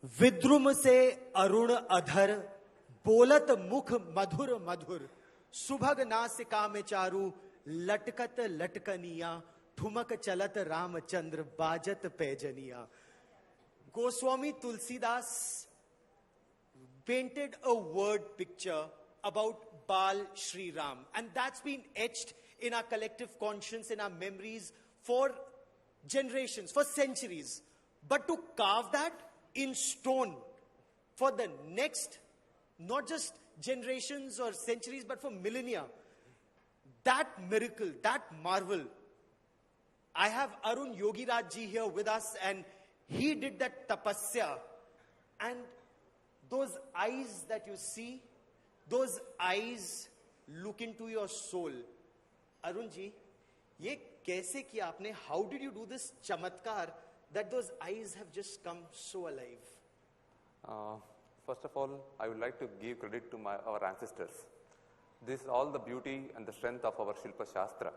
विद्रुम से अरुण अधर, बोलत मुख मधुर मधुर, सुभग नासिका में चारू, लटकत लटकनिया, ठुमक चलत रामचंद्र, बाजत पैजनिया. Goswami Tulsidas painted a word picture about Bal Shri Ram, and that's been etched in our collective conscience, in our memories for generations, for centuries. But to carve that in stone for the next, not just generations or centuries, but for millennia, that miracle, that marvel. I have Arun Yogiraj ji here with us, and he did that tapasya. And those eyes that you see, those eyes look into your soul. Arun ji, ye kaise kiya aapne? How did you do this chamatkar that those eyes have just come so alive? First of all, I would like to give credit to our ancestors. This is all the beauty and the strength of our Shilpa Shastra.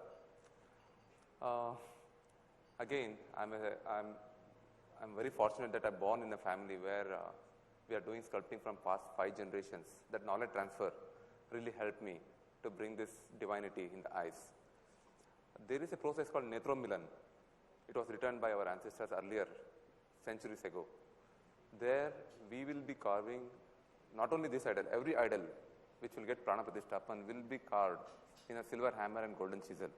Again, I'm very fortunate that I'm born in a family where we are doing sculpting from past 5 generations. That knowledge transfer really helped me to bring this divinity in the eyes. There is a process called Netromilan. It was written by our ancestors earlier, centuries ago. There we will be carving not only this idol, every idol which will get Prana Pratishtapan will be carved in a silver hammer and golden chisel.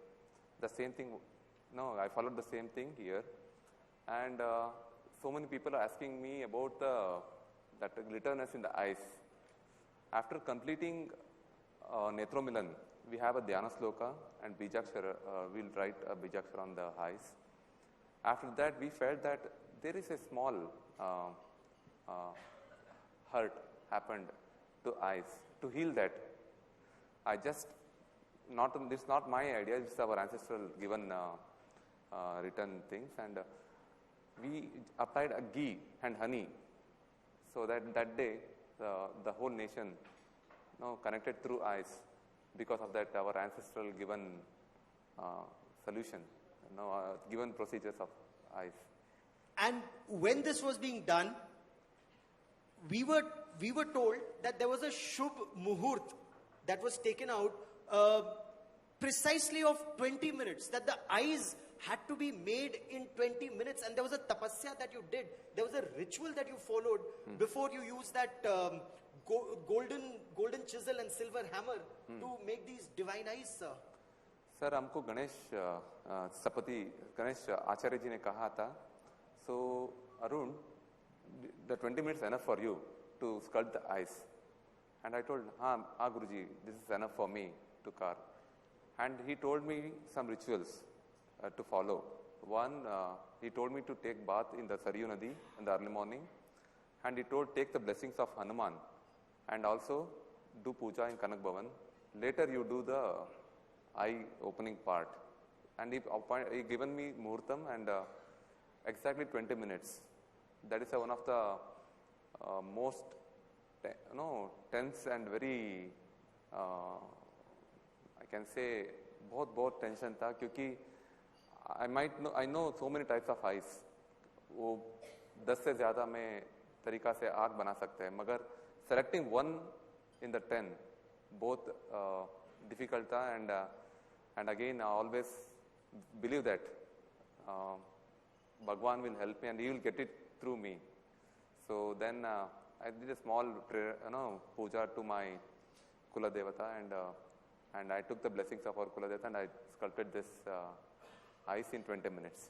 The same thing, I followed the same thing here. And so many people are asking me about that glitterness in the eyes. After completing Netromilan, we have a Dhyana Sloka and Bijakshara, we'll write a Bijakshara on the eyes. After that, we felt that there is a small hurt happened to eyes. To heal that, this is not my idea, it's our ancestral given written things, and we applied a ghee and honey, so that day the whole nation connected through eyes because of that our ancestral given solution, given procedures of eyes. And when this was being done, we were told that there was a Shubh Muhurt that was taken out precisely of 20 minutes, that the eyes had to be made in 20 minutes, and there was a tapasya that you did. There was a ritual that you followed before you used that golden chisel and silver hammer to make these divine eyes, sir. Sir, हमको गणेश आचार्य जी ने कहा था, so Arun, the 20 minutes enough for you to sculpt the eyes. And I told, Guruji, this is enough for me to carve. And he told me some rituals to follow. One, he told me to take bath in the Saryu Nadi in the early morning. And he told, take the blessings of Hanuman. And also, do puja in Kanak Bhavan. Later, you do the eye opening part. And he given me Muhurtam and exactly 20 minutes. That is one of the most tense and very, I can say, बहुत tension था, क्योंकि I know so many types of eyes. वो 10 से ज़्यादा में तरीका से आँख बना सकते हैं, मगर selecting one in the 10 बहुत difficult था, and again I always believe that Bhagwan will help me and he will get it through me. So then I did a small prayer, puja to my Kula Devata, and I took the blessings of our Kula Devata and I sculpted this eyes in 20 minutes.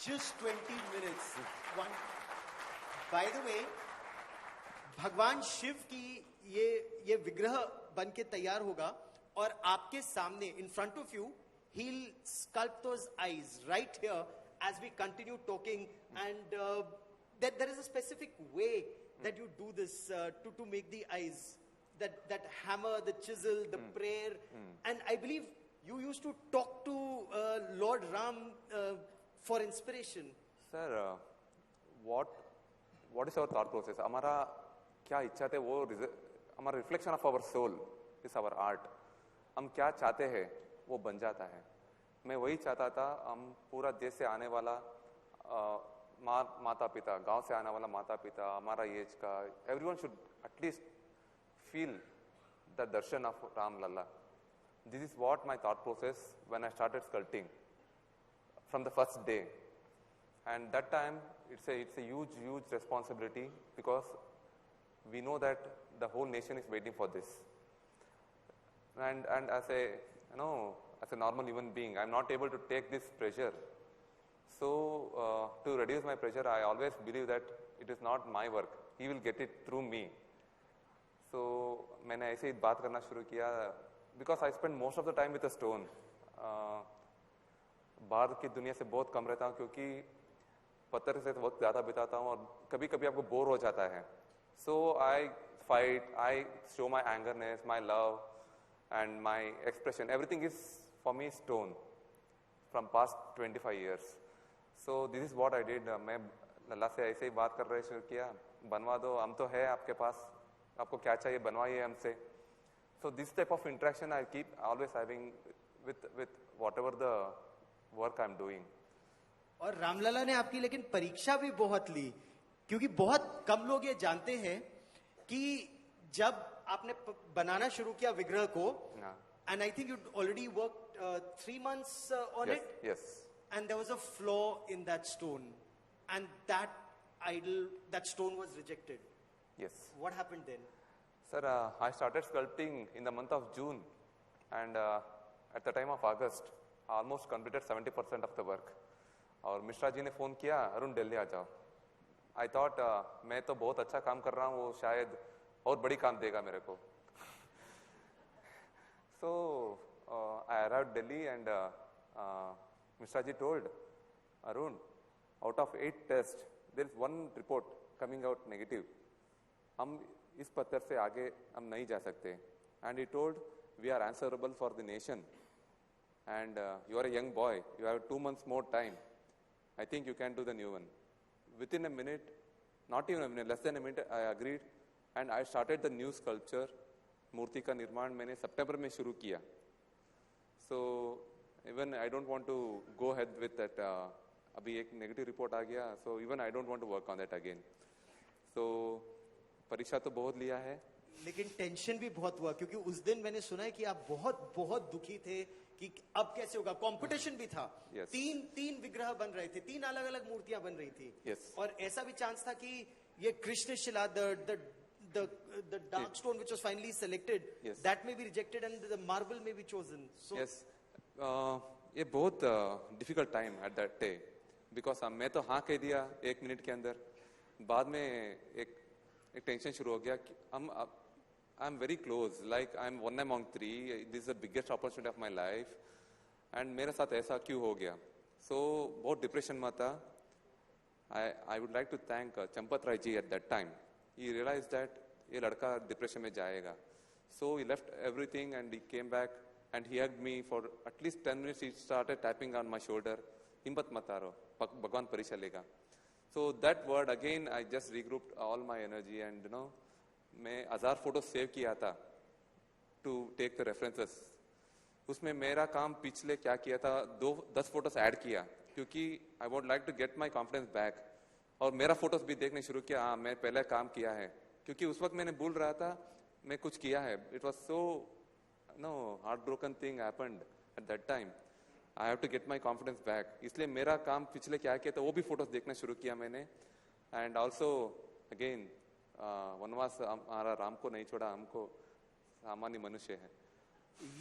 Just 20 minutes. By the way, भगवान शिव की ये विग्रह बन के तैयार होगा और आपके सामने, in front of you, he'll sculpt those eyes right here as we continue talking, and there is a specific way that you do this to make the eyes, that hammer, the chisel, the prayer, and I believe you used to talk to Lord Ram for inspiration. Sir, what is our thought process? हमारा क्या इच्छा थे वो हमारा reflection of our soul is our art. हम क्या चाहते हैं वो बन जाता है. मैं वही चाहता था, हम पूरा देश से आने वाला माता पिता, गांव से आने वाला माता पिता, हमारा एज का, everyone should at least feel the darshan of Ram Lalla. This is what my thought process when I started sculpting from the first day. And that time, it's a huge responsibility, because we know that the whole nation is waiting for this. And as a normal human being, I'm not able to take this pressure. So to reduce my pressure, I always believe that it is not my work. He will get it through me. So मैंने ऐसे ही बात करना शुरू किया, because I spend most of the time with a stone. बाहर की दुनिया से बहुत कम रहता हूँ, क्योंकि पत्थर से वक्त ज़्यादा बिताता हूँ, और कभी कभी आपको बोर हो जाता है. So I fight, I show my angerness, my love and my expression. Everything is for me stone from past 25 years. So this is what I did. मैं लल्ला से ऐसे ही बात कर रहे शुरू किया, बनवा दो, हम तो है आपके पास, आपको क्या चाहिए बनवाइए हमसे. So this type of interaction I keep always having with whatever the work I'm doing. और रामलला ने आपकी लेकिन परीक्षा भी बहुत ली, क्योंकि बहुत कम लोग ये जानते हैं कि जब आपने बनाना शुरू किया विग्रह को, and I think you already worked 3 months on Yes, it. yes. And there was a flaw in that stone, and that stone was rejected. Yes. What happened then? Sir, I started sculpting in the month of June, and at the time of August, I almost completed 70% of the work. और मिश्रा जी ने phone किया, अरुण दिल्ली आ जाओ. I thought मैं तो बहुत अच्छा काम कर रहा हूँ, वो शायद और बड़ी काम देगा मेरे को. So I arrived Delhi, and Mishra ji told, Arun, out of 8 tests, there is 1 report coming out negative. हम इस पत्थर से आगे हम नहीं जा सकते. And he told, we are answerable for the nation. And you are a young boy, you have 2 months more time. I think you can do the new one. Within a minute, not even a minute, less than a minute, I agreed, and I started the new sculpture. मूर्ति का निर्माण मैंने सितंबर में शुरू किया. So even I don't want to go ahead with that. अभी एक negative report आ गया, so even I don't want to work on that again. So परीक्षा तो बहुत लिया है, लेकिन टेंशन भी बहुत हुआ, क्योंकि उस दिन मैंने सुना है कि आप बहुत बहुत दुखी थे कि अब कैसे होगा. कंपटीशन भी था. Yes. तीन विग्रह बन रहे थे, 3 अलग अलग मूर्तियां बन रही थी. Yes. और ऐसा भी चांस था कि ये कृष्ण शिला, the dark stone which was finally selected, Yes. that may be rejected and the marble may be chosen. So yes. ये बहुत difficult time at that day, because मैं तो हाँ कह दिया 1 मिनट के अंदर. बाद में एक टेंशन शुरू हो गया कि I'm very close, like I'm 1 among 3. This is the biggest opportunity of my life, and मेरे साथ ऐसा क्यों हो गया. So बहुत डिप्रेशन में था. I would like to thank Champat Rai ji at that time. He realized that ये लड़का डिप्रेशन में जाएगा. So he left everything and he came back and he hugged me for at least 10 minutes. He started tapping on my shoulder. हिम्मत मत हारो, भगवान परीक्षा लेगा. So that word again, I just regrouped all my energy, and मैं 1000 photo save किया था to take the references. उसमें मेरा काम पिछले क्या किया था, 10 फोटोस ऐड किया, क्योंकि I would like to get my confidence back. और मेरा फोटोस भी देखने शुरू किया, हाँ मैं पहले काम किया है, क्योंकि उस वक्त मैंने भूल रहा था मैं कुछ किया है. It was so heartbroken thing happened at that time. I have to get my confidence back. इसलिए मेरा काम पिछले क्या किया था वो भी फोटोस देखना शुरू किया मैंने. And also again वनवास हमारा राम को नहीं छोड़ा, हमको सामान्य मनुष्य है.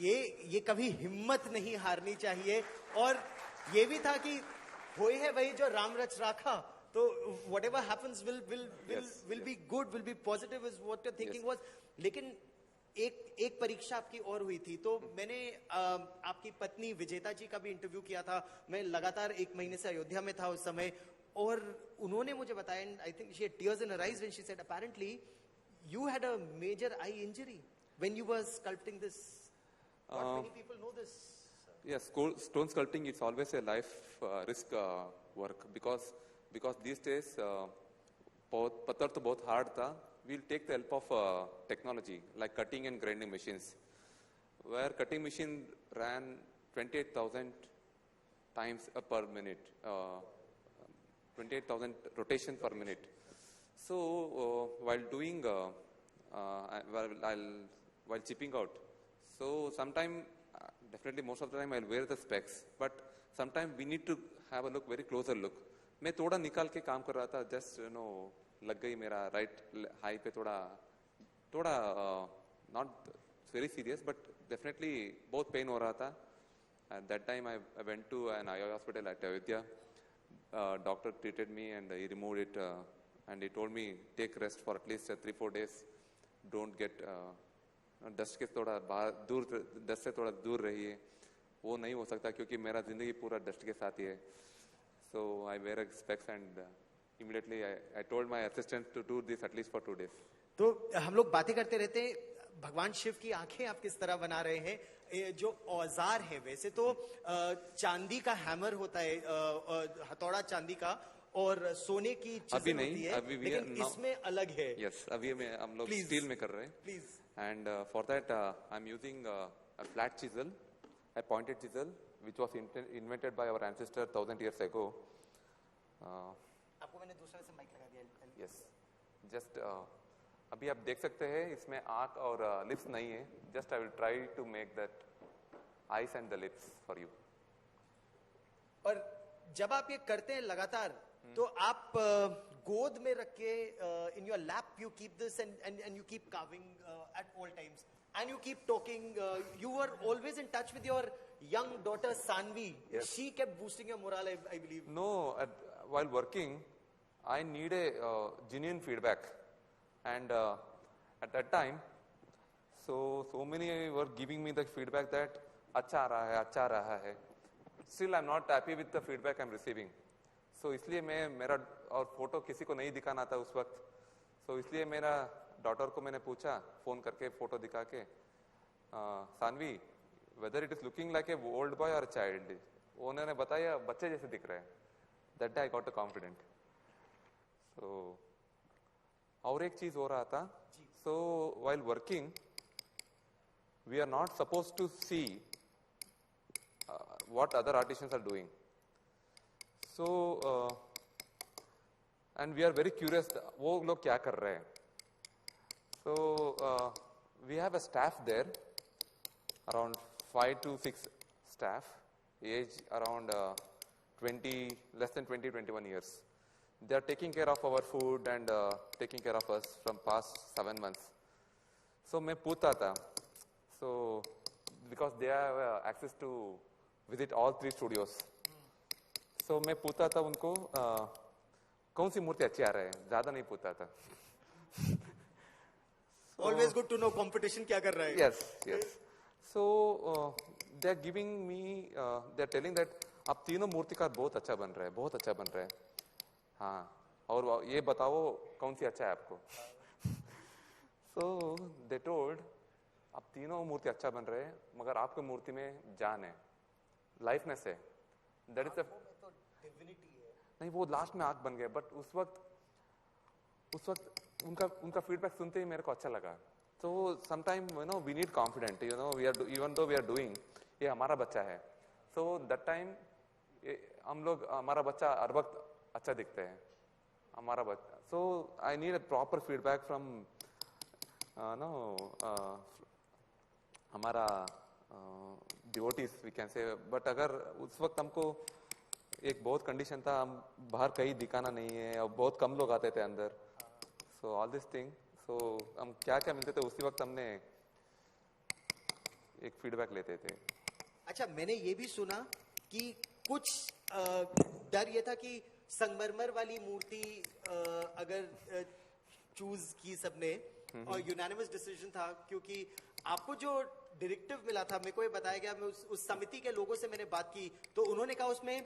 ये कभी हिम्मत नहीं हारनी चाहिए. और ये भी था कि होए है वही जो राम रच राखा, तो whatever happens will be good, will be positive is what your thinking was. लेकिन एक परीक्षा आपकी और हुई थी. तो मैंने आपकी पत्नी विजेता जी का भी इंटरव्यू किया था. मैं लगातार 1 महीने से अयोध्या में था उस समय, और उन्होंने मुझे बताया, and I think she had tears in her eyes when she said apparently you had a major eye injury when you were sculpting this. Not many people know this. Yes, stone sculpting is always a life risk work, because these days पत्थर तो बहुत hard था. We'll take the help of technology like cutting and grinding machines, where cutting machine ran 28,000 times per minute, 28,000 rotation per minute. So while doing, while chipping out, so sometime, definitely most of the time I'll wear the specs, but sometimes we need to have a look, very closer look. मैं थोड़ा निकाल के काम कर रहा था, just लग गई मेरा right high पे थोड़ा not very serious, but definitely बहुत pain हो रहा था. At that time I went to an eye hospital at Ayodhya. Doctor treated me and he removed it, and he told me take rest for at least 3-4 days. Don't get dust के थोड़ा बाहर दूर, dust से थोड़ा दूर रहिए. वो नहीं हो सकता क्योंकि मेरा जिंदगी पूरा डस्ट के साथ ही है. So I wear a specs and immediately I told my assistant to do this at least for 2 days. तो हम लोग बातें करते रहते हैं, भगवान शिव की आंखें आप किस तरह बना रहे हैं. ये जो औजार है, वैसे तो चांदी का हैमर होता है, हथौड़ा चांदी का, और सोने की चीजें होती है, लेकिन इसमें अलग है. Yes, अभी हम लोग स्टील में कर रहे हैं. Please. And for that I'm using a flat chisel, a pointed chisel, which was invented by our ancestor 1000 years ago. आपको मैंने दूसरे से माइक लगा दिया. Yes, just अभी आप देख सकते हैं इसमें आंख और लिप्स नहीं है. Just I will try to make that eyes and the lips for you. और जब आप ये करते हैं लगातार, तो आप गोद में रख के in your lap you keep this and you keep carving at all times, and you keep talking. You were always in touch with your young daughter Sanvi. Yes. She kept boosting your morale, I believe. No, while working, I need a genuine feedback, and at that time, so many were giving me the feedback that अच्छा आ रहा है. Still, I'm not happy with the feedback I'm receiving. So इसलिए मैं मेरा और photo किसी को नहीं दिखाना था उस वक्त. So इसलिए मेरा डॉटर को मैंने पूछा फोन करके, फोटो दिखा के, Saanvi, whether it is looking like a old boy or a child. उन्होंने बताया बच्चे जैसे दिख रहे हैं. That day I got confident. So और एक चीज हो रहा था. So while working, we are not supposed to see what other artisans are doing. So and we are very curious वो लोग क्या कर रहे हैं. So we have a staff there, around 5 to 6 staff, age around 20, less than 20-21 years. They are taking care of our food and taking care of us from past 7 months. So मैं पूछता था, so because they have access to visit all 3 studios. So मैं पूछता था उनको कौन सी मूर्ति अच्छी आ रहा है, ज्यादा नहीं पूछता था. Always good to know competition क्या कर रहा है. Yes. So they are giving me, they are telling that आप तीनों मूर्तिकार बहुत अच्छा बन रहा है. हाँ, और ये बताओ कौन सी अच्छा है आपको. So they told आप तीनों मूर्ति अच्छा बन रहे हैं, मगर आपकी मूर्ति में जान है, लाइफनेस है. That is the नहीं, वो लास्ट में आंख बन गए. बट उस वक्त उनका फीडबैक सुनते ही मेरे को अच्छा लगा. तो sometime we need confident, we are even though we are doing, ये हमारा बच्चा है. सो दैट टाइम हम लोग, हमारा बच्चा हर वक्त अच्छा दिखते हैं, हमारा बच्चा. So I need a proper feedback from हमारा devotees we can say. But अगर उस वक्त हमको एक बहुत कंडीशन था, हम बाहर कहीं दिखाना नहीं है और बहुत कम लोग आते थे अंदर. सो ऑल दिस थिंग, सो हम क्या क्या मिलते थे उसी वक्त हमने एक फीडबैक लेते थे. अच्छा, मैंने ये भी सुना कि कुछ डर ये था कि संगमरमर वाली मूर्ति अगर चूज की सबने, और यूनानिमस डिसीजन था, क्योंकि आपको जो डायरेक्टिव मिला था, मेरे को ये बताया गया, मैं उस समिति के लोगों से मैंने बात की, तो उन्होंने कहा उसमें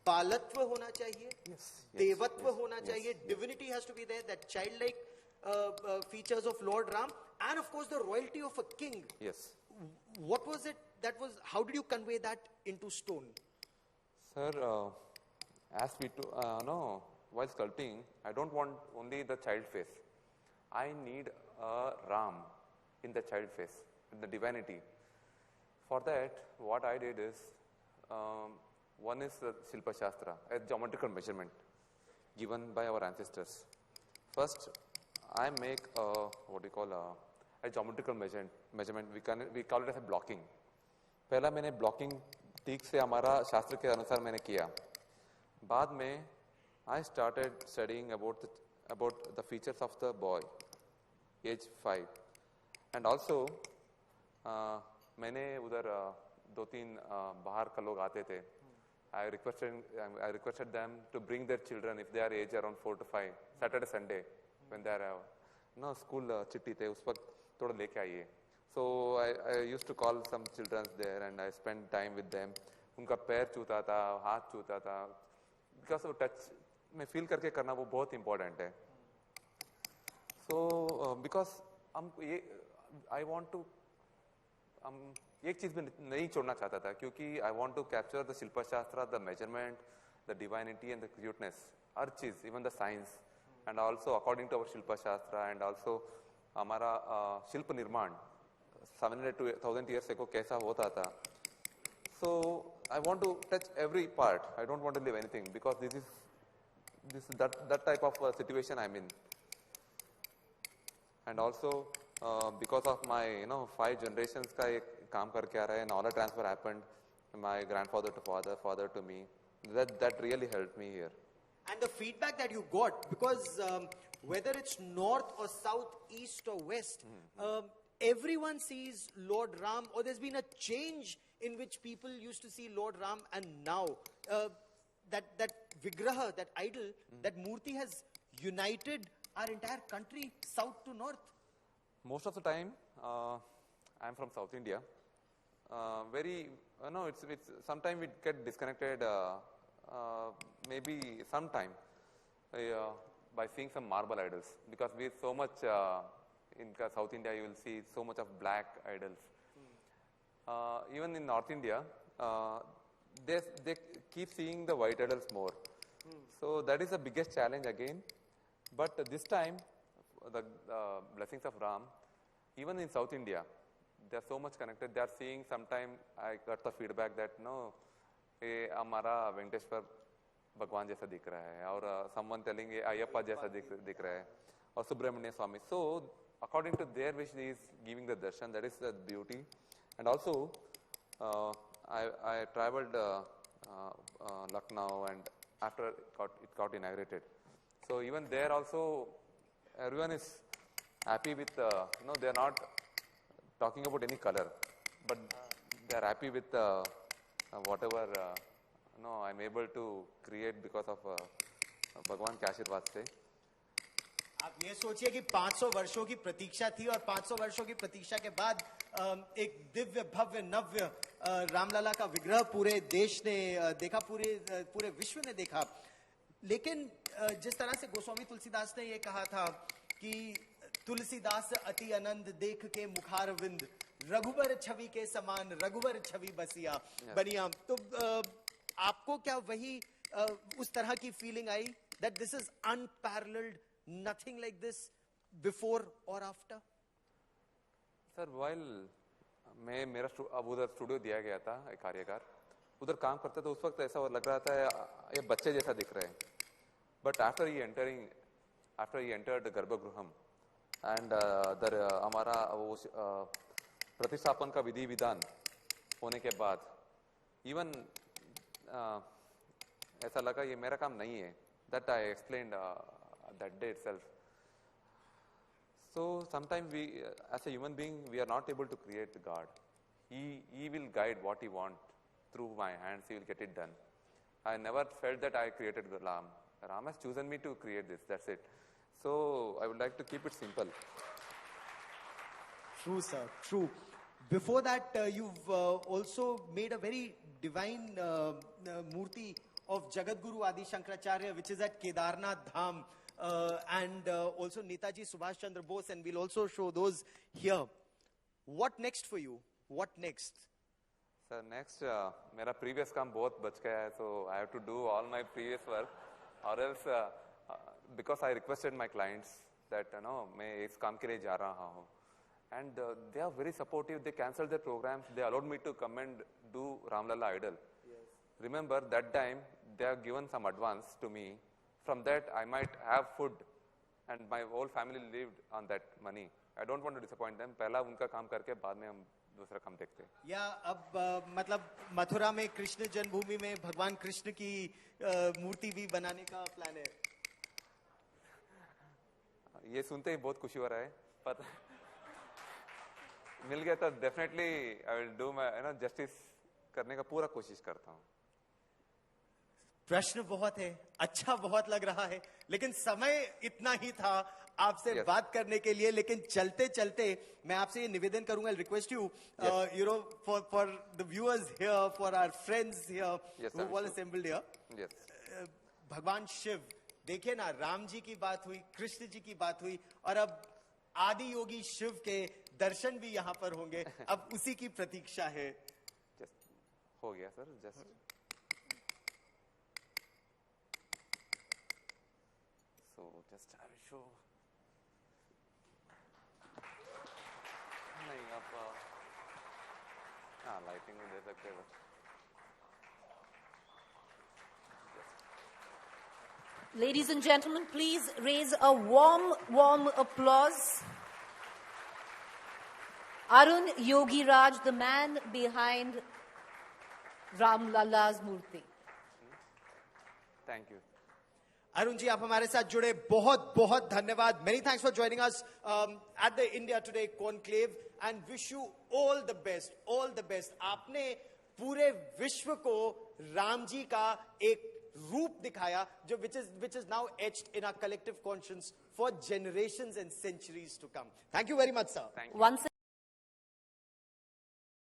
बालत्व होना चाहिए, देवत्व होना चाहिए, divinity has to be there, that child like features of lord Ram, and of course the royalty of a king. Yes. What was it that was, how did you convey that into stone? Sir, as we know, while sculpting, I don't want only the child face. I need a Ram in the child face, in the divinity. For that, what I did is, one is Shilpa Shastra, a geometrical measurement. given by our ancestors. First, I make what we call a geometrical measurement. We call it as a blocking. पहला मैंने blocking ठीक से हमारा शास्त्र के अनुसार मैंने किया. बाद में I started studying about the features of the boy, age 5, and also मैंने उधर दो तीन बाहर का लोग आते थे. I requested them to bring their children if they are age around 4 to 5, Saturday, Sunday, when they are school चिट्ठी थे उस वक्त थोड़ा लेके आइए. So I used to call some children there and I spent time with them. उनका पैर छूता था, हाथ छूता था, because वो टच में फील करके करना वो बहुत इम्पोर्टेंट है. So because हम ये I want to एक चीज में नहीं छोड़ना चाहता था क्योंकि I want to capture the शिल्प शास्त्र, the measurement, the divinity and the cuteness, हर चीज, even the science, and also according to our शिल्प शास्त्र and also हमारा शिल्प निर्माण 700 to 1000 years ago कैसा होता था. So I want to touch every part. I don't want to leave anything because this is that type of situation I'm in. And also because of my 5 generations का एक काम करके आ रहा है, knowledge transfer happened, my grandfather to father to me. That really helped me here. And the feedback that you got, because whether it's north or south, east or west, everyone sees Lord Ram, or there's been a change in which people used to see Lord Ram, and now that Vigraha, that idol, that Murti has united our entire country, south to north. Most of the time, I'm from South India. It's sometimes we get disconnected. Maybe sometime by seeing some marble idols, because we so much in South India you will see so much of black idols. Even in North India, they keep seeing the white idols more. So that is the biggest challenge again. But this time, the blessings of Ram, even in South India, they are so much connected. They are seeing. Sometime I got the feedback that ये हमारा वेंकटेश्वर भगवान जैसा दिख रहा है, और someone telling ये अयप्पा जैसा दिख रहा है, और सुब्रमण्य स्वामी. So according to their wish, he is giving the darshan. That is the beauty. And also I traveled Lucknow, and after it got inaugurated. So even there also everyone is happy with they are not talking about any color, but they are happy with whatever I'm able to create because of भगवान के आशीर्वाद से. आप ये सोचिए कि 500 वर्षों की प्रतीक्षा थी, और 500 वर्षों की प्रतीक्षा के बाद एक दिव्य भव्य नव्य रामलला का विग्रह पूरे देश ने देखा, पूरे विश्व ने देखा. लेकिन जिस तरह से गोस्वामी तुलसीदास ने ये कहा था कि तुलसीदास अति आनंद देख के मुखारविंद, रघुबर छवि के समान रघुबर छवि बसिया बनिया. तो आपको क्या वही उस तरह की feeling I that this is unparalleled, nothing like this before or after? Sir, while मेरा अब उधर स्टूडियो दिया गया था, एक कार्यकार उधर काम करता था, उस वक्त ऐसा लग रहा था ये बच्चे जैसा दिख रहे हैं. But after he entered the गर्भगृहम and हमारा वो प्रतिष्ठापन का विधि विधान होने के बाद even ऐसा लगा ये मेरा काम नहीं है. That I explained that day itself. So sometimes we, as a human being, we are not able to create the God. He will guide what he wants through my hands. He will get it done. I never felt that I created the Ram. Ram has chosen me to create this. That's it. So I would like to keep it simple. True, sir. True. Before that, you've also made a very divine Murti of Jagadguru Adi Shankaracharya, which is at Kedarnath Dham, and also Netaji Subhash Chandra Bose, and we'll also show those here. What next for you? What next? Sir, next, मेरा previous काम बहुत बच गया है, so I have to do all my previous work, or else because I requested my clients that मैं इस काम के लिए जा रहा हूँ, and they are very supportive. They canceled their programs. They allowed me to come and do Ramlala Idol. Yes. Remember that time they have given some advance to me From that, I might have food, and my whole family lived on that money. I don't want to disappoint them. पहला उनका काम करके बाद में हम दूसरा काम देखते हैं. या अब मतलब मथुरा में कृष्ण जन्मभूमि में भगवान कृष्ण की मूर्ति भी बनाने का प्लान है. ये सुनते ही बहुत खुशी हो रहा है. पता मिल गया तो definitely I will do my justice करने का पूरा कोशिश करता हूँ. प्रश्न बहुत है, अच्छा बहुत लग रहा है, लेकिन समय इतना ही था आपसे Yes. बात करने के लिए. लेकिन चलते चलते मैं आपसे ये निवेदन करूंगा, request you you know for the viewers here, for our friends here Yes, who I'm all sure. Assembled here, Yes. भगवान शिव, देखिए ना, राम जी की बात हुई, कृष्ण जी की बात हुई, और अब आदि योगी शिव के दर्शन भी यहाँ पर होंगे. अब उसी की प्रतीक्षा है. Just हो गया sir. Just so just I will show. नहीं आप हाँ लाइटिंग में दे सकते हैं बस. Ladies and gentlemen, please raise a warm, warm applause. Arun Yogi Raj, the man behind Ram Lala's Murti. Thank you. Arun ji, आप हमारे साथ जुड़े, बहुत बहुत धन्यवाद. Many thanks for joining us at the India today conclave and wish you all the best, all the best. आपने पूरे विश्व को राम जी का एक रूप दिखाया जो which is now etched in our collective conscience for generations and centuries to come. Thank you very much, sir. Thank you. Once